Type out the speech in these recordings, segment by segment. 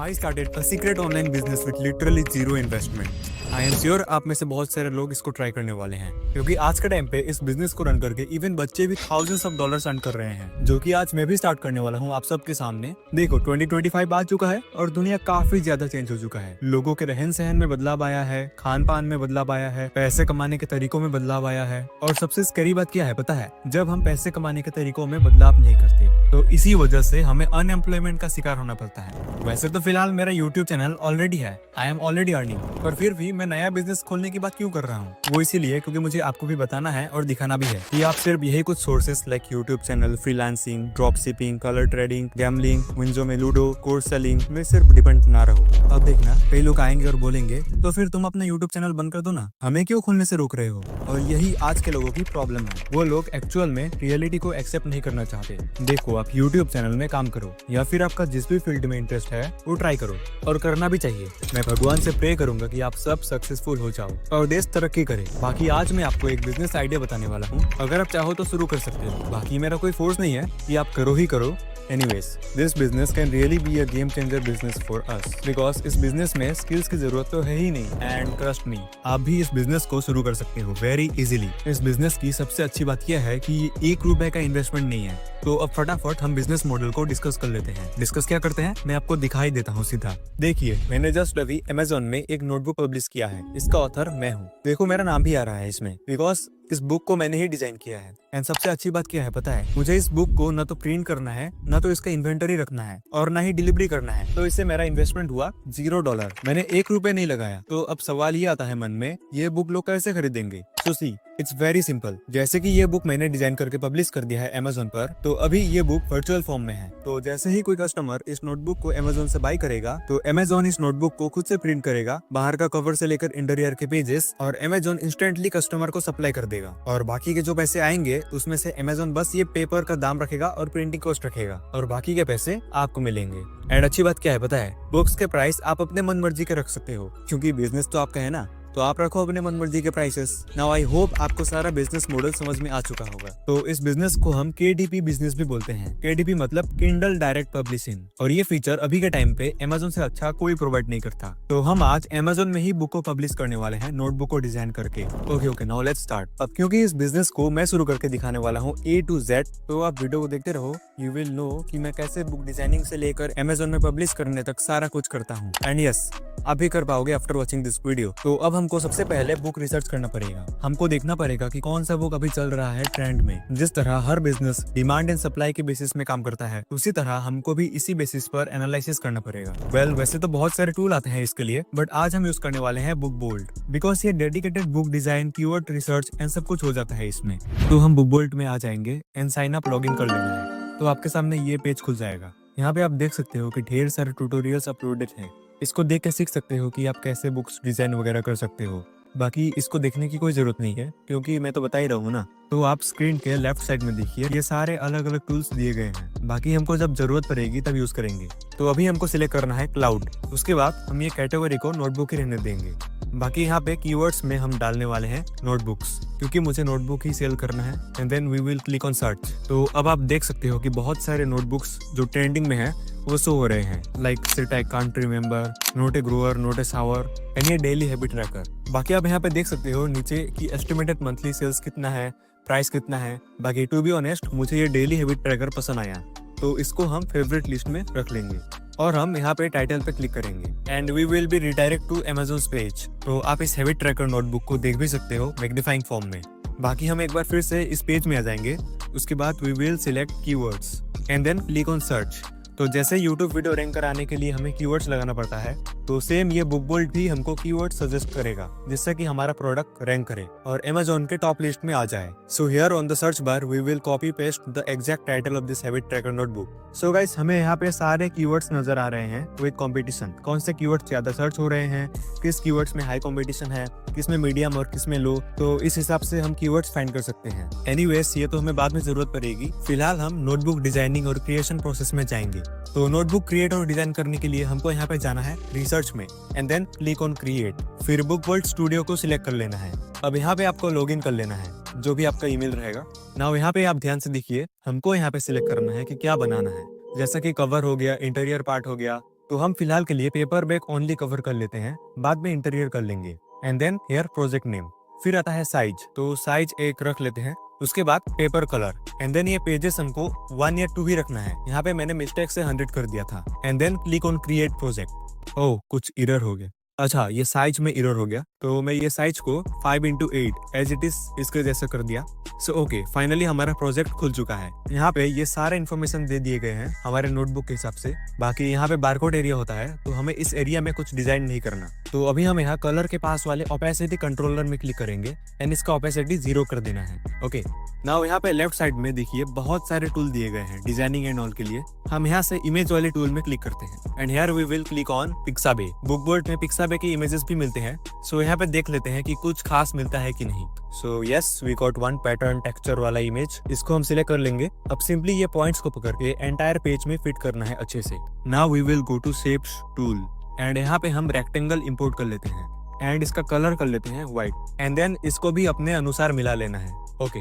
I started a secret online business with literally zero investment. I am sure आप में से बहुत सारे लोग इसको ट्राई करने वाले हैं क्योंकि आज के टाइम पे इस बिजनेस को रन करके इवन बच्चे भी थाउजेंड्स ऑफ डॉलर्स अर्न कर रहे हैं, जो कि आज मैं भी स्टार्ट करने वाला हूँ आप सबके सामने। देखो 2025 आ चुका है और दुनिया काफी ज्यादा चेंज हो चुका है। लोगों के रहन सहन में बदलाव आया है, खान पान में बदलाव आया है, पैसे कमाने के तरीकों में बदलाव आया है। और सबसे स्कैरी बात क्या है पता है? जब हम पैसे कमाने के तरीकों में बदलाव नहीं करते तो इसी वजह से हमें अनएम्प्लॉयमेंट का शिकार होना पड़ता है। वैसे तो फिलहाल मेरा यूट्यूब चैनल ऑलरेडी है, आई एम ऑलरेडी अर्निंग, पर फिर भी मैं नया बिजनेस खोलने की बात क्यों कर रहा हूँ? वो इसीलिए क्योंकि मुझे आपको भी बताना है और दिखाना भी है कि आप सिर्फ यही कुछ sources like YouTube channel, freelancing, drop shipping, colour trading, gambling, WinZO में लूडो, कोर्स सेलिंग में सिर्फ डिपेंड ना रहो। अब देखना कई लोग आएंगे और बोलेंगे तो फिर तुम अपना यूट्यूब चैनल बंद कर दो ना, हमें क्यों खोलने से रोक रहे हो? और यही आज के लोगों की प्रॉब्लम है। वो लोग एक्चुअल में रियलिटी को एक्सेप्ट नहीं करना चाहते। देखो आप यूट्यूब चैनल में काम करो या फिर आपका जिस भी फील्ड में इंटरेस्ट है वो ट्राई करो, और करना भी चाहिए। मैं भगवान से प्रे करूंगा कि आप सब सक्सेसफुल हो जाओ और देश तरक्की करे। बाकी आज मैं आपको एक बिजनेस आइडिया बताने वाला हूँ, अगर आप चाहो तो शुरू कर सकते हो। बाकी मेरा कोई फोर्स नहीं है कि आप करो ही करो। Anyways, this business can really be a game changer business for us because इस बिजनेस में स्किल्स की जरूरत तो है ही नहीं। एंड ट्रस्ट मी, आप भी इस बिजनेस को शुरू कर सकते हो वेरी इजीली। इस बिजनेस की सबसे अच्छी बात यह है कि ये 1 रुपए का इन्वेस्टमेंट नहीं है। तो अब फटाफट हम बिजनेस मॉडल को डिस्कस कर लेते हैं। डिस्कस क्या करते हैं मैं आपको दिखाई देता हूँ सीधा। देखिए मैंने जस्ट अभी अमेजोन में एक नोटबुक पब्लिश किया है, इसका ऑथर मैं हूँ। देखो मेरा नाम भी आ रहा है इसमें बिकॉज इस बुक को मैंने ही डिजाइन किया है। एंड सबसे अच्छी बात क्या है पता है? मुझे इस बुक को न तो प्रिंट करना है, न तो इसका इन्वेंटरी रखना है, और न ही डिलीवरी करना है। तो इससे मेरा इन्वेस्टमेंट हुआ $0। मैंने 1 रुपए नहीं लगाया। तो अब सवाल ये आता है मन में, ये बुक लोग कैसे खरीदेंगे? सो सी, इट्स वेरी सिंपल। जैसे कि ये बुक मैंने डिजाइन करके पब्लिश कर दिया है अमेजोन पर, तो अभी ये बुक वर्चुअल फॉर्म में है। तो जैसे ही कोई कस्टमर इस नोटबुक को अमेजोन से बाय करेगा तो अमेजोन इस नोटबुक को खुद से प्रिंट करेगा, बाहर का कवर से लेकर इंटीरियर के पेजेस, और अमेजोन इंस्टेंटली कस्टमर को सप्लाई कर देगा। और बाकी के जो पैसे आएंगे उसमें से अमेजोन बस ये पेपर का दाम रखेगा और प्रिंटिंग कॉस्ट रखेगा, और बाकी के पैसे आपको मिलेंगे। एंड अच्छी बात क्या है पता है? बुक्स के प्राइस आप अपने मन मर्जी के रख सकते हो, क्योंकि बिजनेस तो आपका है ना, तो आप रखो अपने मन मर्जी के प्राइसेस। नाउ आई होप आपको सारा बिजनेस मॉडल समझ में आ चुका होगा। तो इस बिजनेस को हम KDP बिजनेस भी बोलते हैं। KDP मतलब किंडल डायरेक्ट पब्लिशिंग, और ये फीचर अभी के टाइम पे अमेजोन से अच्छा कोई प्रोवाइड नहीं करता। तो हम आज अमेजोन में ही बुक को पब्लिश करने वाले हैं, नोटबुक को डिजाइन करके। Okay now let's start. अब क्योंकि इस बिजनेस को मैं शुरू करके दिखाने वाला हूँ A to Z, तो आप वीडियो को देखते रहो। यू विल नो कि मैं कैसे बुक डिजाइनिंग से लेकर अमेजोन में पब्लिश करने तक सारा कुछ करता हूँ। एंड यस, आप भी कर पाओगे आफ्टर वॉचिंग दिस वीडियो। तो अब हमको सबसे पहले बुक रिसर्च करना पड़ेगा। हमको देखना पड़ेगा कि कौन सा बुक अभी चल रहा है ट्रेंड में। जिस तरह हर बिजनेस डिमांड एंड सप्लाई के बेसिस में काम करता है, उसी तरह हमको भी इसी बेसिस पर एनालिसिस करना पड़ेगा। वैसे तो बहुत सारे टूल आते हैं इसके लिए, बट आज हम यूज करने वाले हैं बुक बोल्ट, बिकॉज ये dedicated book design, keyword research and सब कुछ हो जाता है इसमें। तो हम बुक बोल्ट में आ जाएंगे एंड साइन अप लॉगिन कर लेना है। तो आपके सामने ये पेज खुल जाएगा। यहाँ पे आप देख सकते हो कि ढेर सारे ट्यूटोरियल्स अपलोडेड हैं। इसको देख के सीख सकते हो कि आप कैसे बुक्स डिजाइन वगैरह कर सकते हो। बाकी इसको देखने की कोई जरूरत नहीं है क्योंकि मैं तो बता ही रहा हूँ ना। तो आप स्क्रीन के लेफ्ट साइड में देखिए, ये सारे अलग अलग टूल्स दिए गए हैं। बाकी हमको जब जरूरत पड़ेगी तब यूज करेंगे। तो अभी हमको सिलेक्ट करना है क्लाउड। उसके बाद हम ये कैटेगरी को नोटबुक ही रहने देंगे। बाकी यहाँ पे कीवर्ड्स में हम डालने वाले हैं नोटबुक्स, क्योंकि मुझे नोटबुक ही सेल करना है। And then we will click on search. तो अब आप देख सकते हो कि बहुत सारे नोटबुक्स जो ट्रेंडिंग में है वो शो हो रहे हैं, like sit I can't remember, not a grower, not a sour, and ये डेली हैबिट ट्रैकर। बाकी आप यहाँ पे देख सकते हो नीचे कि एस्टिमेटेड मंथली सेल्स कितना है, प्राइस कितना है। बाकी टू बी ऑनेस्ट मुझे ये डेली हैबिट ट्रैकर पसंद आया, तो इसको हम फेवरेट लिस्ट में रख लेंगे। और हम यहाँ पे टाइटल पे क्लिक करेंगे and we will be redirect to Amazon page. तो आप इस हैबिट ट्रैकर नोटबुक को देख भी सकते हो मैग्नीफाइंग फॉर्म में। बाकी हम एक बार फिर से इस पेज में आ जाएंगे। उसके बाद we will select keywords and then click on search. तो जैसे YouTube वीडियो रैंक कराने के लिए हमें कीवर्ड्स लगाना पड़ता है, तो सेम ये बुक बोल्ट भी हमको कीवर्ड सजेस्ट करेगा, जिससे कि हमारा प्रोडक्ट रैंक करे और अमेजोन के टॉप लिस्ट में आ जाए। So here on the search bar we will copy paste the exact title of this habit tracker notebook. So guys, हमें यहाँ पे सारे कीवर्ड्स नजर आ रहे हैं विद कंपटीशन। कौन से कीवर्ड्स ज्यादा सर्च हो रहे हैं, किस कीवर्ड्स में हाई कंपटीशन है, किस में मीडियम और किस में लो। तो इस हिसाब से हम कीवर्ड्स फाइंड कर सकते हैं। एनीवेज, ये तो हमें बाद में जरूरत पड़ेगी। फिलहाल हम नोटबुक डिजाइनिंग और क्रिएशन प्रोसेस में जाएंगे। तो नोटबुक क्रिएट और डिजाइन करने के लिए हमको यहाँ पे जाना है रिसर्च में and then click on create. फिर बुक बोल्ट स्टूडियो को सिलेक्ट कर लेना है। अब यहाँ पे आपको लॉगिन कर लेना है, जो भी आपका ईमेल रहेगा। नाउ यहाँ पे आप ध्यान से देखिए, हमको यहाँ पे सिलेक्ट करना है कि क्या बनाना है। जैसा कि कवर हो गया, इंटीरियर पार्ट हो गया, तो हम फिलहाल के लिए पेपर बैग ओनली कवर कर लेते हैं, बाद में इंटीरियर कर लेंगे। And then here project name, फिर आता है साइज, तो साइज 1 रख लेते हैं। उसके बाद पेपर कलर, एंड देन ये पेजेस हमको 1 या 2 ही रखना है। यहाँ पे मैंने मिस्टेक से 100 कर दिया था। And then click on create project. Oh, कुछ एरर हो गया। अच्छा, ये साइज में एरर हो गया, तो मैं ये साइज को 5x8 एज इट इज इसके जैसा कर दिया। सो ओके, फाइनली हमारा प्रोजेक्ट खुल चुका है। यहाँ पे ये सारे इन्फॉर्मेशन दे दिए गए हैं हमारे नोटबुक के हिसाब से। बाकी यहाँ पे बारकोड एरिया होता है, तो हमें इस एरिया में कुछ डिजाइन नहीं करना। तो अभी हम यहाँ कलर के पास वाले ओपेसिटी कंट्रोलर में क्लिक करेंगे एंड इसका ओपेसिटी 0 कर देना है। ओके, नाउ यहाँ पे लेफ्ट साइड में देखिए बहुत सारे टूल दिए गए हैं डिजाइनिंग एंड ऑल के लिए। हम यहाँ से इमेज वाले टूल में क्लिक करते हैं and here we will click on Pixabay. Book board में पिक्साबे की इमेजेस भी मिलते हैं, सो यहाँ पे देख लेते हैं कि कुछ खास मिलता है कि नहीं। So yes, we got one pattern texture वाला इमेज, इसको हम सिलेक्ट कर लेंगे। अब सिंपली ये पॉइंट्स को पकड़ के एंटायर पेज में फिट करना है अच्छे से। Now we will go to shapes tool and यहाँ पे हम रेक्टेंगल इंपोर्ट कर लेते हैं एंड इसका कलर कर लेते हैं व्हाइट एंड देन इसको भी अपने अनुसार मिला लेना है। Okay,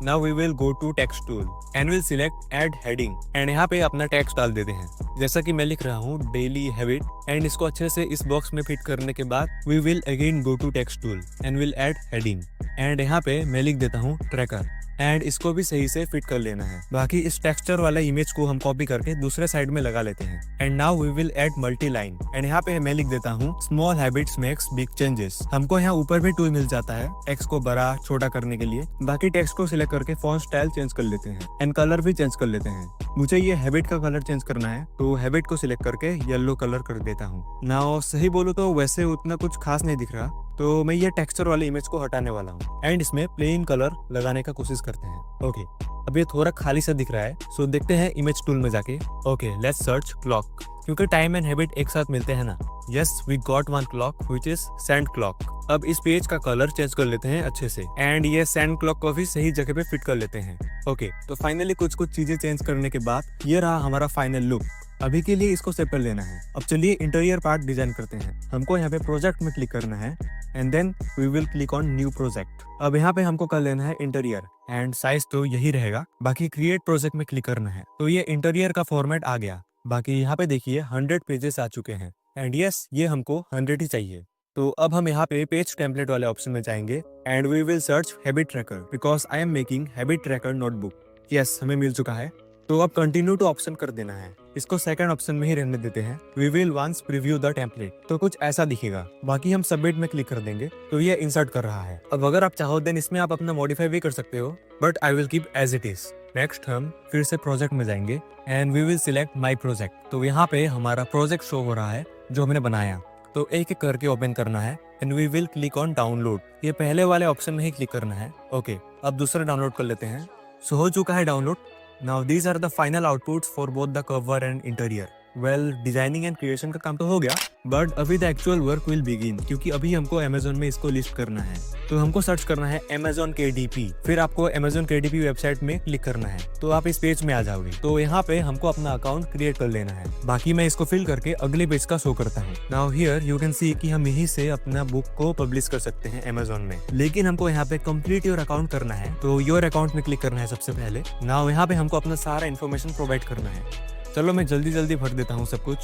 now we will go to text tool and will select add heading and यहाँ पे अपना टेक्स्ट डाल देते हैं। जैसा कि मैं लिख रहा हूँ डेली हैबिट, एंड इसको अच्छे से इस बॉक्स में फिट करने के बाद we will again go to text tool and will add heading and यहाँ पे मैं लिख देता हूँ ट्रैकर एंड इसको भी सही से फिट कर लेना है। बाकी इस टेक्सचर वाला इमेज को हम कॉपी करके दूसरे साइड में लगा लेते हैं and now we will add multi line and यहाँ पे मैं लिख देता हूँ small habits makes big changes. हमको यहाँ ऊपर भी टूल मिल जाता है टेक्स्ट को बड़ा छोटा करने के लिए। बाकी टेक्स्ट को सिलेक्ट करके फॉन्ट स्टाइल चेंज कर लेते हैं एंड कलर भी चेंज कर लेते हैं। मुझे ये हैबिट का कलर चेंज करना है, तो हैबिट को सिलेक्ट करके येलो कलर कर देता हूँ। नाउ सही बोलूं तो वैसे उतना कुछ खास नहीं दिख रहा, तो मैं ये टेक्सचर वाले इमेज को हटाने वाला हूँ एंड इसमें प्लेन कलर लगाने का कोशिश करते हैं। ओके, अब ये थोड़ा खाली सा दिख रहा है, सो देखते हैं इमेज टूल में जाके। ओके, लेट्स सर्च क्लॉक, क्योंकि टाइम एंड हैबिट एक साथ मिलते हैं ना। Yes, we got one clock which is sand clock. अब इस पेज का कलर चेंज कर लेते हैं अच्छे से एंड ये सैंड क्लॉक को भी सही जगह पे फिट कर लेते हैं। ओके, तो फाइनली कुछ चीजें चेंज करने के बाद ये रहा हमारा फाइनल लुक। अभी के लिए इसको सेव कर लेना है। अब चलिए इंटीरियर पार्ट डिजाइन करते हैं। हमको यहाँ पे प्रोजेक्ट में क्लिक करना है and then we will click on new project. अब यहाँ पे हमको कर लेना है इंटीरियर एंड साइज तो यही रहेगा। बाकी क्रिएट प्रोजेक्ट में क्लिक करना है, तो ये इंटीरियर का फॉर्मेट आ गया। बाकी यहाँ पे देखिए 100 पेजेस आ चुके हैं एंड यस, ये हमको 100 ही चाहिए। तो अब हम यहाँ पे पेज टेम्पलेट वाले ऑप्शन में जाएंगे and we will search habit tracker because I am making habit tracker notebook. Yes, हमें मिल चुका है, तो अब कंटिन्यू टू ऑप्शन कर देना है। इसको सेकंड ऑप्शन में ही रहने देते हैं। We will once preview the template, तो कुछ ऐसा दिखेगा। बाकी हम सबमिट में क्लिक कर देंगे, तो ये इंसर्ट कर रहा है। अब अगर आप चाहो देन इसमें आप अपना मॉडिफाई भी कर सकते हो, but I will keep as it is. Next हम फिर से प्रोजेक्ट में जाएंगे and we will select my project. तो यहाँ पे हमारा प्रोजेक्ट शो हो रहा है जो हमने बनाया, तो एक एक करके ओपन करना है and we will click on download. ये पहले वाले ऑप्शन में ही क्लिक करना है। ओके, अब दूसरा डाउनलोड कर लेते हैं। सो हो चुका है download. Now these are the final outputs for both the cover and interior. Well, designing and creation का काम तो हो गया, बट अभी the actual work will begin, क्योंकि अभी हमको अमेजोन में इसको लिस्ट करना है। तो हमको सर्च करना है Amazon KDP, फिर आपको Amazon KDP वेबसाइट में क्लिक करना है, तो आप इस पेज में आ जाओगे। तो यहाँ पे हमको अपना अकाउंट क्रिएट कर लेना है। बाकी मैं इसको फिल करके अगले पेज का शो करता हूँ। Now here you can see कि हम यहीं से अपना बुक को पब्लिश कर सकते हैं Amazon में, लेकिन हमको यहाँ पे कंप्लीट योर अकाउंट करना है, तो योर अकाउंट में क्लिक करना है सबसे पहले। नाउ यहाँ पे हमको अपना सारा इन्फॉर्मेशन प्रोवाइड करना है। चलो मैं जल्दी भर देता हूँ सब कुछ।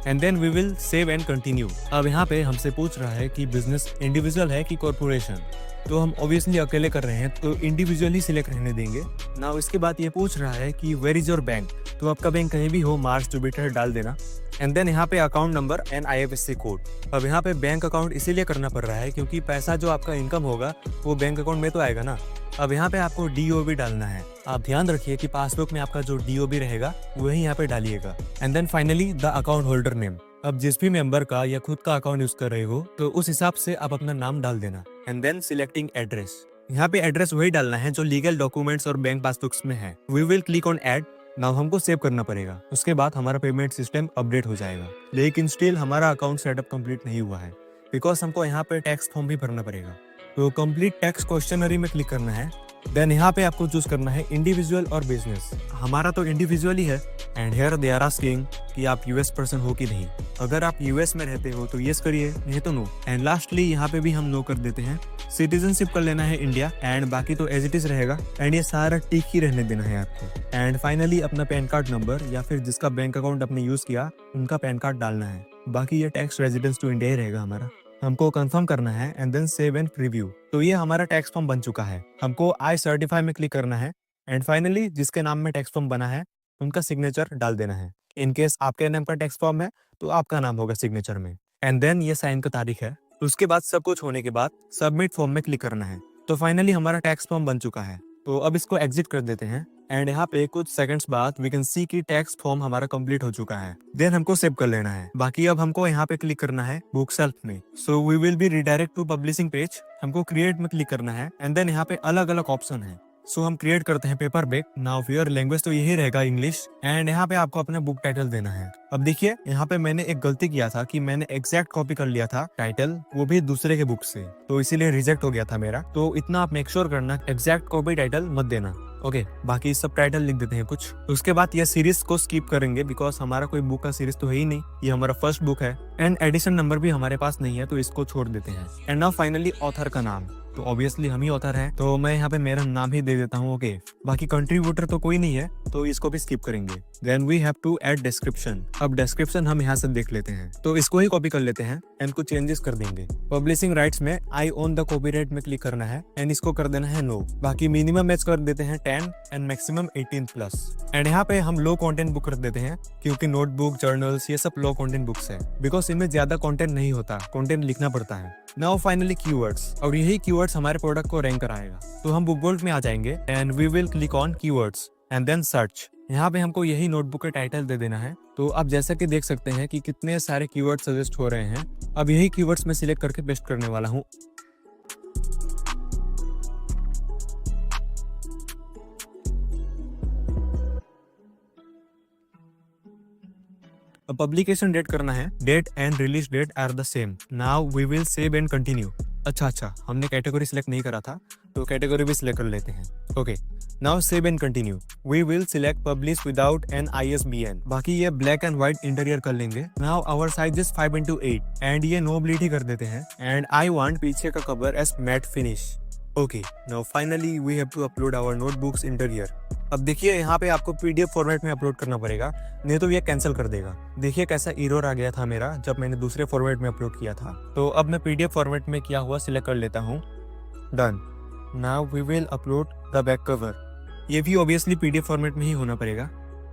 And then we will save and continue. अब यहाँ पे हमसे पूछ रहा है कि बिजनेस इंडिविजुअल है कि कॉर्पोरेशन, तो हम ऑब्वियसली अकेले कर रहे हैं, तो इंडिविजुअली सिलेक्ट रहने देंगे। नाउ इसके बाद ये पूछ रहा है कि वेयर इज योर बैंक, तो आपका बैंक कहीं भी हो, मार्च जुपिटर डाल देना। एंड देन यहाँ पे account number and IFSC code. अब यहाँ पे बैंक अकाउंट इसीलिए करना पड़ रहा है क्योंकि पैसा जो आपका इनकम होगा वो बैंक अकाउंट में तो आएगा ना। अब यहाँ पे आपको DOB डालना है। आप ध्यान रखिए कि पासबुक में आपका जो DOB रहेगा वही यहाँ पे डालिएगा। And then finally the account holder name. अब जिस भी मेंबर का या खुद का अकाउंट यूज कर रहे हो तो उस हिसाब से आप अपना नाम डाल देना। And then selecting address. यहाँ पे एड्रेस वही डालना है जो लीगल डॉक्यूमेंट्स और बैंक पासबुक्स में है। We will click on add. Now हमको सेव करना पड़ेगा, उसके बाद हमारा पेमेंट सिस्टम अपडेट हो जाएगा। लेकिन स्टिल हमारा अकाउंट सेटअप कंप्लीट नहीं हुआ है बिकॉज हमको यहाँ पे टैक्स फॉर्म भी भरना पड़ेगा। तो कंप्लीट टैक्स क्वेश्चनरी में क्लिक करना है। देन यहाँ पे आपको चूज करना है इंडिविजुअल और बिजनेस। हमारा तो इंडिविजुअल ही है and here they are asking कि आप US पर्सन हो कि नहीं। अगर आप US में रहते हो तो यस करिए, नहीं तो नो। एंड लास्टली यहाँ पे भी हम नो कर देते हैं। सिटीजनशिप कर लेना है इंडिया, एंड बाकी तो एज इट इज रहेगा, एंड ये सारा टिक ही रहने देना है आपको। एंड फाइनली अपना पैन कार्ड नंबर या फिर जिसका बैंक अकाउंट आपने यूज किया उनका पैन कार्ड डालना है। बाकी ये टैक्स रेजिडेंस टू इंडिया ही रहेगा हमारा। हमको कंफर्म करना है and then save and preview. तो ये हमारा टैक्स फॉर्म बन चुका है। हमको आई सर्टिफाई में क्लिक करना है एंड फाइनली जिसके नाम में टैक्स फॉर्म बना है उनका सिग्नेचर डाल देना है। इन केस आपके नाम का टैक्स फॉर्म है तो आपका नाम होगा सिग्नेचर में, एंड देन ये साइन का तारीख है। उसके बाद सब कुछ होने के बाद सबमिट फॉर्म में क्लिक करना है। तो फाइनली हमारा टैक्स फॉर्म बन चुका है। तो अब इसको एग्जिट कर देते हैं एंड यहाँ पे कुछ सेकंड्स बाद वी कैन सी कि टैक्स फॉर्म हमारा कंप्लीट हो चुका है। देन हमको सेव कर लेना है। बाकी अब हमको यहाँ पे क्लिक करना है बुक सेल्फ में। So we will be redirect to publishing page. हमको क्रिएट में क्लिक करना है एंड देन यहाँ पे अलग अलग ऑप्शन है। सो हम क्रिएट करते हैं paper back. Now fear language तो यही रहेगा इंग्लिश, एंड यहाँ पे आपको अपना बुक टाइटल देना है। अब देखिए यहाँ पे मैंने एक गलती किया था कि मैंने एग्जैक्ट कॉपी कर लिया था टाइटल, वो भी दूसरे के बुक से, तो इसीलिए रिजेक्ट हो गया था मेरा। तो इतना आप मेक श्योर करना एग्जैक्ट कॉपी टाइटल मत देना। ओके, बाकी सब टाइटल लिख देते हैं कुछ। उसके बाद ये सीरीज को स्किप करेंगे बिकॉज हमारा कोई बुक का सीरीज तो है ही नहीं, ये हमारा फर्स्ट बुक है एंड एडिशन नंबर भी हमारे पास नहीं है, तो इसको छोड़ देते हैं। एंड नाउ फाइनली ऑथर का नाम, तो ऑब्वियसली हम ही ऑथर हैं, तो मैं यहाँ पे मेरा नाम ही दे देता हूँ। ओके, बाकी कंट्रीब्यूटर तो कोई नहीं है तो इसको भी स्किप करेंगे। Then we have to add description. अब डिस्क्रिप्शन हम यहाँ से देख लेते हैं, तो इसको ही कॉपी कर लेते हैं एंड कुछ चेंजेस कर देंगे। पब्लिशिंग राइट्स में आई ओन द कॉपीराइट में क्लिक करना है एंड इसको कर देना है नो। बाकी मिनिमम एज कर देते हैं 10 एंड मैक्सिमम 18+। एंड यहाँ पे हम लो कंटेंट बुक कर देते हैं क्योंकि नोटबुक, जर्नल्स ये सब लो कंटेंट बुक्स है, बिकॉज इनमें ज्यादा कंटेंट नहीं होता, कंटेंट लिखना पड़ता है। नाउ फाइनली कीवर्ड्स, और यही कीवर्ड्स हमारे प्रोडक्ट को रैंक कराएगा। तो हम बुक वर्ल्ड में आ जाएंगे and we will click on keywords and then search. यहाँ पे हमको यही नोटबुक का टाइटल दे देना है। तो आप जैसा कि देख सकते हैं कि कितने सारे कीवर्ड सजेस्ट हो रहे हैं। अब यही कीवर्ड्स में सिलेक्ट करके पेस्ट करने वाला हूँ। पब्लिकेशन डेट करना है, date and release date are the same. Now we will save and continue. अच्छा, हमने कैटेगरी सिलेक्ट नहीं करा था तो कैटेगरी भी सिलेक्ट कर लेते हैं। Okay, now save and continue. We will select publish without an ISBN। बाकी ये ब्लैक एंड व्हाइट इंटीरियर कर लेंगे। Now our size is 5x8 and ये नो ब्लीड ही कर देते हैं एंड आई वांट पीछे का cover as matte finish. Okay, now finally we have to upload our notebooks interior. अब देखिए यहाँ पे आपको PDF फॉर्मेट में अपलोड करना पड़ेगा, नहीं तो ये कैंसिल कर देगा। देखिए कैसा एरर आ गया था मेरा जब मैंने दूसरे फॉर्मेट में अपलोड किया था। तो अब मैं PDF फॉर्मेट में किया हुआ सिलेक्ट कर लेता हूँ। Done. Now we will upload the back cover. ये भी ऑब्वियसली PDF फॉर्मेट में ही होना पड़ेगा।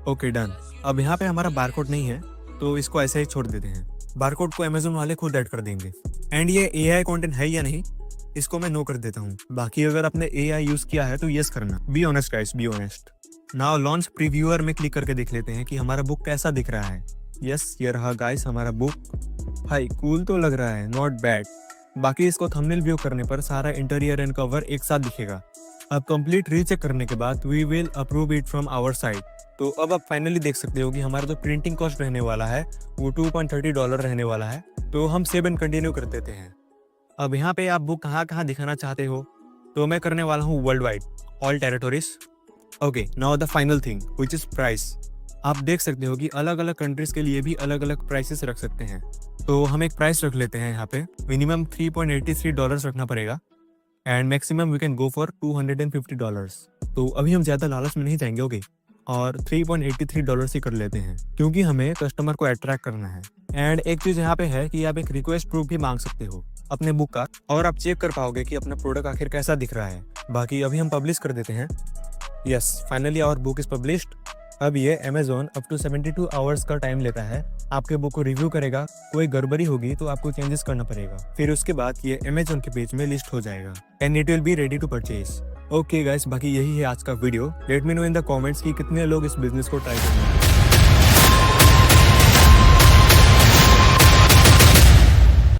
Okay, done. अब यहाँ पे हमारा बारकोड नहीं है तो इसको ऐसे ही छोड़ देते हैं। बारकोड को Amazon वाले खुद ऐड कर देंगे। एंड ये AI कंटेंट है या नहीं इसको मैं नो कर देता हूँ। बाकी अगर आपने AI यूज किया है तो यस करना। Be honest guys, be honest. Now launch previewer में क्लिक करके देख लेते हैं कि हमारा बुक कैसा दिख रहा है। यस, ये रहा गाइस हमारा बुक। भाई कूल तो लग रहा है, नॉट बैड। बाकी इसको थंबनेल व्यू करने पर सारा इंटीरियर एंड कवर एक साथ दिखेगा। अब कंप्लीट रीचेक करने के बाद we will approve it from our side. तो अब आप फाइनली देख सकते हो कि हमारा जो प्रिंटिंग कॉस्ट रहने वाला है वो $2.30 रहने वाला है। तो हम सेव एंड कंटिन्यू कर देते हैं। अब यहाँ पे आप बुक कहाँ दिखाना चाहते हो तो मैं करने वाला हूँ world wide, all territories. Okay, now the final thing which is price. आप देख सकते हो कि अलग अलग कंट्रीज के लिए भी अलग अलग प्राइसेस रख सकते हैं। तो हम एक प्राइस रख लेते हैं। यहाँ पे मिनिमम $3.83 रखना पड़ेगा and maximum we can go for $250। तो अभी हम ज्यादा लालच में नहीं जाएंगे। ओके, और $3.83 ही कर लेते हैं क्योंकि हमें कस्टमर को अट्रैक्ट करना है। एंड एक चीज यहाँ पे है कि आप एक रिक्वेस्ट प्रूफ भी मांग सकते हो अपने बुक का, और आप चेक कर पाओगे कि अपना प्रोडक्ट आखिर कैसा दिख रहा है। बाकी अभी हम पब्लिश कर देते हैं। Yes, finally our book is published. अब ये Amazon अप टू 72 आवर्स का टाइम लेता है, आपके बुक को रिव्यू करेगा। कोई गड़बड़ी होगी तो आपको चेंजेस करना पड़ेगा, फिर उसके बाद ये Amazon के पेज में लिस्ट हो जाएगा and it will be ready to purchase. Okay guys, बाकी यही है आज का video. Let me know in the comments कि कितने लोग इस बिजनेस को ट्राई करेंगे।